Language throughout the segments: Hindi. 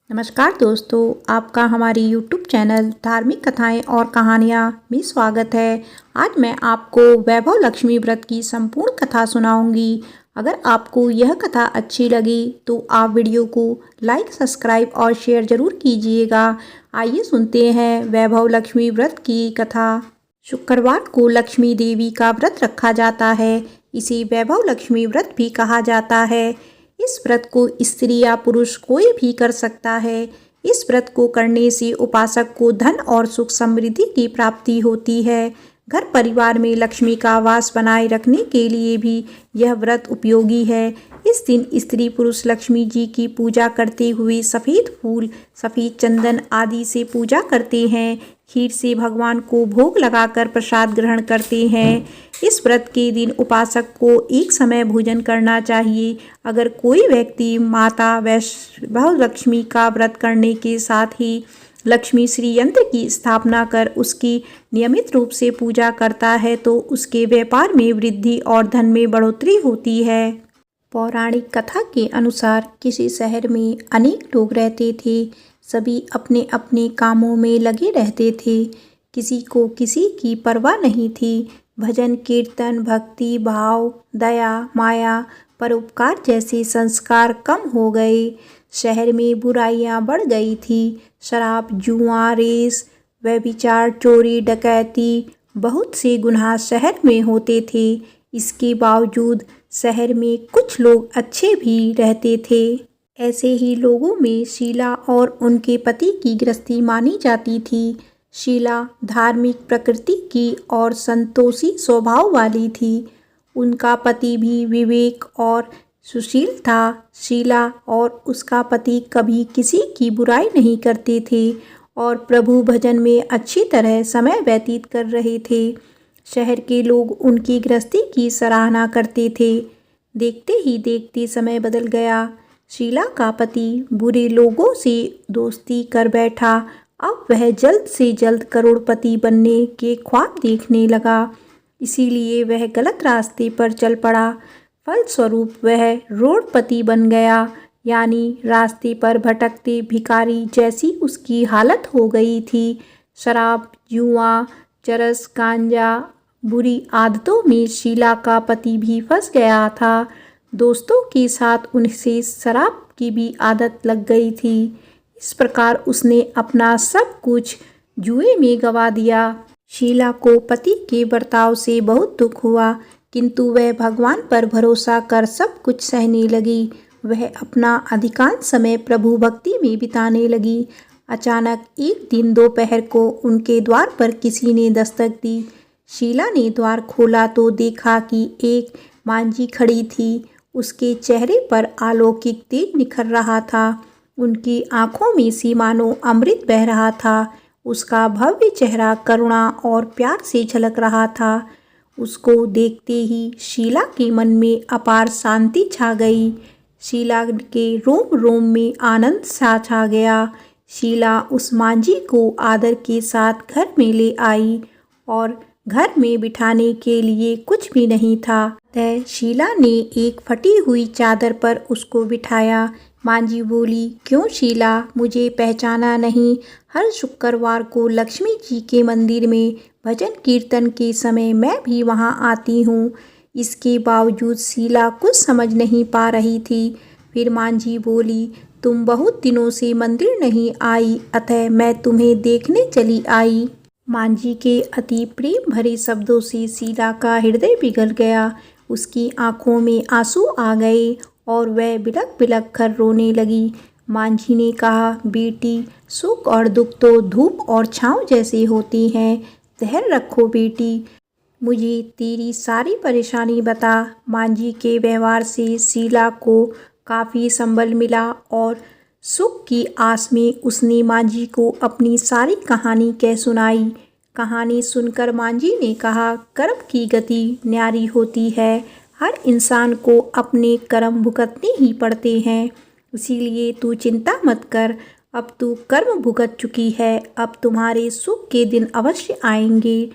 नमस्कार दोस्तों, आपका हमारी YouTube चैनल धार्मिक कथाएं और कहानियां में स्वागत है। आज मैं आपको वैभव लक्ष्मी व्रत की संपूर्ण कथा सुनाऊंगी। अगर आपको यह कथा अच्छी लगी तो आप वीडियो को लाइक, सब्सक्राइब और शेयर जरूर कीजिएगा। आइए सुनते हैं वैभव लक्ष्मी व्रत की कथा। शुक्रवार को लक्ष्मी देवी का व्रत रखा जाता है। इसे वैभव लक्ष्मी व्रत भी कहा जाता है। इस व्रत को स्त्री या पुरुष कोई भी कर सकता है। इस व्रत को करने से उपासक को धन और सुख समृद्धि की प्राप्ति होती है। घर परिवार में लक्ष्मी का वास बनाए रखने के लिए भी यह व्रत उपयोगी है। इस दिन स्त्री पुरुष लक्ष्मी जी की पूजा करते हुए सफ़ेद फूल, सफ़ेद चंदन आदि से पूजा करते हैं। खीर से भगवान को भोग लगाकर प्रसाद ग्रहण करते हैं। इस व्रत के दिन उपासक को एक समय भोजन करना चाहिए। अगर कोई व्यक्ति माता वैभव लक्ष्मी का व्रत करने के साथ ही लक्ष्मी श्री यंत्र की स्थापना कर उसकी नियमित रूप से पूजा करता है तो उसके व्यापार में वृद्धि और धन में बढ़ोतरी होती है। पौराणिक कथा के अनुसार किसी शहर में अनेक लोग रहते थे। सभी अपने अपने कामों में लगे रहते थे। किसी को किसी की परवाह नहीं थी। भजन कीर्तन, भक्ति भाव, दया माया, परोपकार जैसे संस्कार कम हो गए। शहर में बुराइयां बढ़ गई थी। शराब, जुआ, रेस, व्यभिचार, चोरी, डकैती, बहुत से गुनाह शहर में होते थे। इसके बावजूद शहर में कुछ लोग अच्छे भी रहते थे। ऐसे ही लोगों में शीला और उनके पति की गृहस्थी मानी जाती थी। शीला धार्मिक प्रकृति की और संतोषी स्वभाव वाली थी। उनका पति भी विवेक और सुशील था। शीला और उसका पति कभी किसी की बुराई नहीं करते थे और प्रभु भजन में अच्छी तरह समय व्यतीत कर रहे थे। शहर के लोग उनकी गृहस्थी की सराहना करते थे। देखते ही देखते समय बदल गया। शीला का पति बुरे लोगों से दोस्ती कर बैठा। अब वह जल्द से जल्द करोड़पति बनने के ख्वाब देखने लगा। इसीलिए वह गलत रास्ते पर चल पड़ा। फलस्वरूप वह रोडपति बन गया, यानी रास्ते पर भटकते भिखारी जैसी उसकी हालत हो गई थी। शराब, जुआ, चरस, गांजा, बुरी आदतों में शीला का पति भी फंस गया था। दोस्तों के साथ उनसे शराब की भी आदत लग गई थी। इस प्रकार उसने अपना सब कुछ जुए में गंवा दिया। शीला को पति के बर्ताव से बहुत दुख हुआ, किंतु वह भगवान पर भरोसा कर सब कुछ सहने लगी। वह अपना अधिकांश समय प्रभु भक्ति में बिताने लगी। अचानक एक दिन दोपहर को उनके द्वार पर किसी ने दस्तक दी। शीला ने द्वार खोला तो देखा कि एक मांझी खड़ी थी। उसके चेहरे पर अलौकिक तेज निखर रहा था। उनकी आंखों में से मानो अमृत बह रहा था। उसका भव्य चेहरा करुणा और प्यार से झलक रहा था। उसको देखते ही शीला के मन में अपार शांति छा गई। शीला के रोम रोम में आनंद सा छा गया। शीला उस मांझी को आदर के साथ घर में ले आई और घर में बिठाने के लिए कुछ भी नहीं था। तय शीला ने एक फटी हुई चादर पर उसको बिठाया। मांझी बोली, क्यों शीला, मुझे पहचाना नहीं? हर शुक्रवार को लक्ष्मी जी के मंदिर में भजन कीर्तन के समय मैं भी वहां आती हूँ। इसके बावजूद शीला कुछ समझ नहीं पा रही थी। फिर मांझी बोली, तुम बहुत दिनों से मंदिर नहीं आई, अतः मैं तुम्हें देखने चली आई। मांझी के अति प्रेम भरे शब्दों से शीला का हृदय पिघल गया। उसकी आंखों में आंसू आ गए और वह बिलख बिलख कर रोने लगी। मांझी ने कहा, बेटी, सुख और दुख तो धूप और छांव जैसे होते हैं। धैर्य रखो बेटी, मुझे तेरी सारी परेशानी बता। मांझी के व्यवहार से शीला को काफ़ी संबल मिला और सुख की आस में उसने मांझी को अपनी सारी कहानी कह सुनाई। कहानी सुनकर मांझी ने कहा, कर्म की गति न्यारी होती है। हर इंसान को अपने कर्म भुगतने ही पड़ते हैं। इसीलिए तू चिंता मत कर। अब तू कर्म भुगत चुकी है। अब तुम्हारे सुख के दिन अवश्य आएंगे।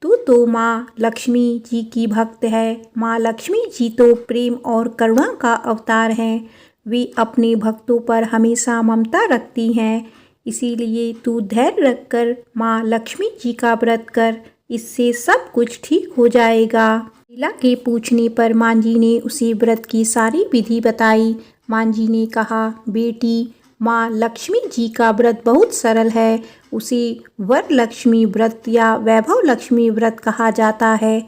तू तो माँ लक्ष्मी जी की भक्त है। माँ लक्ष्मी जी तो प्रेम और करुणा का अवतार हैं। वे अपने भक्तों पर हमेशा ममता रखती हैं। इसीलिए तू धैर्य रखकर माँ लक्ष्मी जी का व्रत कर, इससे सब कुछ ठीक हो जाएगा। शीला के पूछने पर माँ जी ने उसे व्रत की सारी विधि बताई। माँ जी ने कहा, बेटी, माँ लक्ष्मी जी का व्रत बहुत सरल है। उसे वरलक्ष्मी व्रत या वैभव लक्ष्मी व्रत कहा जाता है।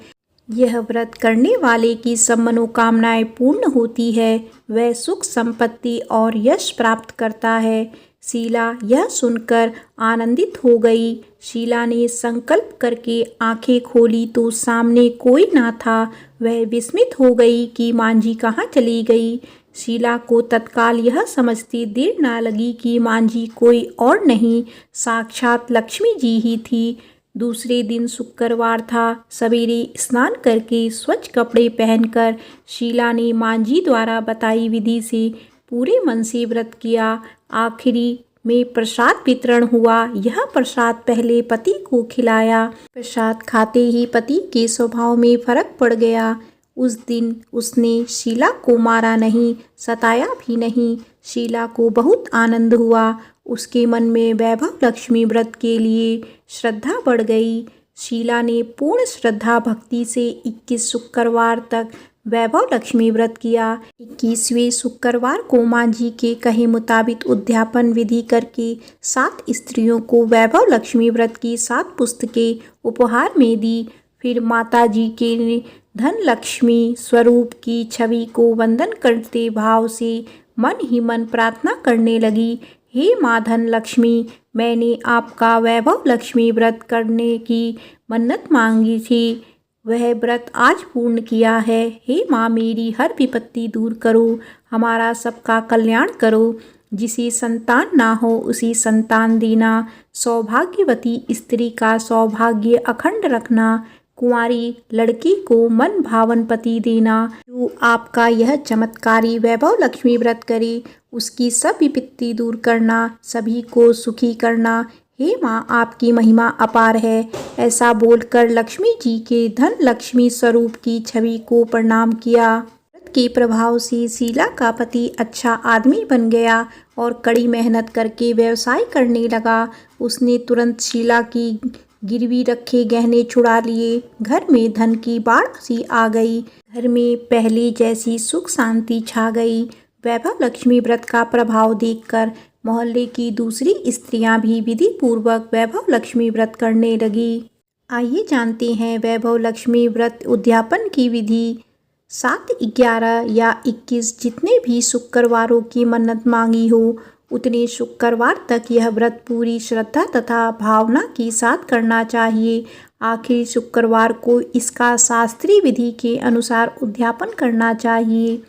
यह व्रत करने वाले की सब मनोकामनाएं पूर्ण होती है। वह सुख संपत्ति और यश प्राप्त करता है। शीला यह सुनकर आनंदित हो गई। शीला ने संकल्प करके आंखें खोली तो सामने कोई ना था। वह विस्मित हो गई कि माँ जी कहाँ चली गई। शीला को तत्काल यह समझती देर ना लगी कि माँ जी कोई और नहीं, साक्षात लक्ष्मी जी ही थी। दूसरे दिन शुक्रवार था। सवेरे स्नान करके स्वच्छ कपड़े पहनकर शीला ने माँ जी द्वारा बताई विधि से पूरे मन से व्रत किया। आखिरी में प्रसाद वितरण हुआ। यह प्रसाद पहले पति को खिलाया। प्रसाद खाते ही पति के स्वभाव में फर्क पड़ गया। उस दिन उसने शीला को मारा नहीं, सताया भी नहीं। शीला को बहुत आनंद हुआ। उसके मन में वैभव लक्ष्मी व्रत के लिए श्रद्धा बढ़ गई। शीला ने पूर्ण श्रद्धा भक्ति से 21 शुक्रवार तक वैभव लक्ष्मी व्रत किया। 21वें शुक्रवार को माँ जी के कहे मुताबिक उद्यापन विधि करके 7 स्त्रियों को वैभव लक्ष्मी व्रत की 7 पुस्तकें उपहार में दी। फिर माता जी के धन लक्ष्मी स्वरूप की छवि को वंदन करते भाव से मन ही मन प्रार्थना करने लगी, हे माँ धन लक्ष्मी, मैंने आपका वैभव लक्ष्मी व्रत करने की मन्नत मांगी थी, वह व्रत आज पूर्ण किया है। हे माँ, मेरी हर विपत्ति दूर करो, हमारा सबका कल्याण करो। जिसे संतान ना हो उसी संतान देना, सौभाग्यवती स्त्री का सौभाग्य अखंड रखना, कुंवारी लड़की को मन भावन पति देना। जो आपका यह चमत्कारी वैभव लक्ष्मी व्रत करे उसकी सब विपत्ति दूर करना, सभी को सुखी करना। हे माँ, आपकी महिमा अपार है। ऐसा बोलकर लक्ष्मी जी के धन लक्ष्मी स्वरूप की छवि को प्रणाम किया। व्रत के प्रभाव से शीला का पति अच्छा आदमी बन गया और कड़ी मेहनत करके व्यवसाय करने लगा। उसने तुरंत शीला की गिरवी रखे गहने छुड़ा लिए। घर में धन की बाढ़ सी आ गई। घर में पहले जैसी सुख शांति छा गई। वैभव लक्ष्मी व्रत का प्रभाव देखकर मोहल्ले की दूसरी स्त्रियां भी विधि पूर्वक वैभव लक्ष्मी व्रत करने लगी। आइए जानते हैं वैभव लक्ष्मी व्रत उद्यापन की विधि। 7, 11 या 21 जितने भी शुक्रवारों की मन्नत मांगी हो उतने शुक्रवार तक यह व्रत पूरी श्रद्धा तथा भावना के साथ करना चाहिए। आखिरी शुक्रवार को इसका शास्त्रीय विधि के अनुसार उद्यापन करना चाहिए।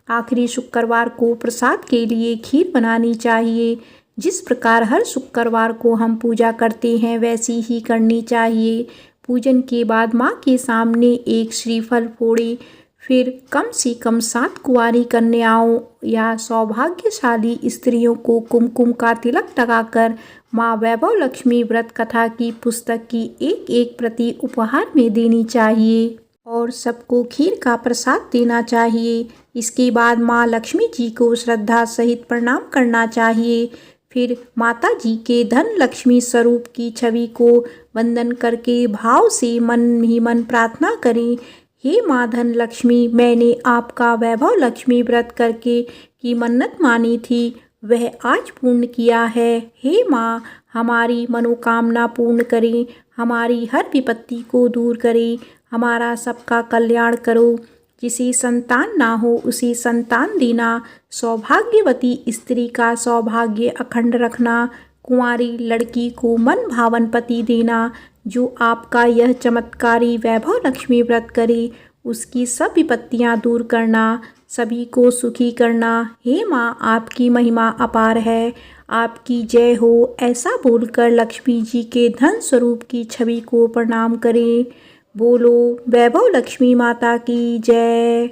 आखिरी शुक्रवार को प्रसाद के लिए खीर बनानी चाहिए। जिस प्रकार हर शुक्रवार को हम पूजा करते हैं वैसी ही करनी चाहिए। पूजन के बाद माँ के सामने एक श्रीफल फोड़े। फिर कम से कम 7 कुंवारी कन्याओं या सौभाग्यशाली स्त्रियों को कुमकुम का तिलक लगाकर माँ वैभव लक्ष्मी व्रत कथा की पुस्तक की एक प्रति उपहार में देनी चाहिए और सबको खीर का प्रसाद देना चाहिए। इसके बाद माँ लक्ष्मी जी को श्रद्धा सहित प्रणाम करना चाहिए। फिर माता जी के धन लक्ष्मी स्वरूप की छवि को वंदन करके भाव से मन ही मन प्रार्थना करें, हे माँ धन लक्ष्मी, मैंने आपका वैभव लक्ष्मी व्रत करके की मन्नत मानी थी, वह आज पूर्ण किया है। हे माँ, हमारी मनोकामना पूर्ण करें, हमारी हर विपत्ति को दूर करें, हमारा सबका कल्याण करो। जिसे संतान ना हो उसे संतान देना, सौभाग्यवती स्त्री का सौभाग्य अखंड रखना, कुंवारी लड़की को मन भावन पति देना। जो आपका यह चमत्कारी वैभव लक्ष्मी व्रत करे उसकी सब विपत्तियां दूर करना, सभी को सुखी करना। हे माँ, आपकी महिमा अपार है, आपकी जय हो। ऐसा बोलकर लक्ष्मी जी के धन स्वरूप की छवि को प्रणाम करें। बोलो वैभव लक्ष्मी माता की जय।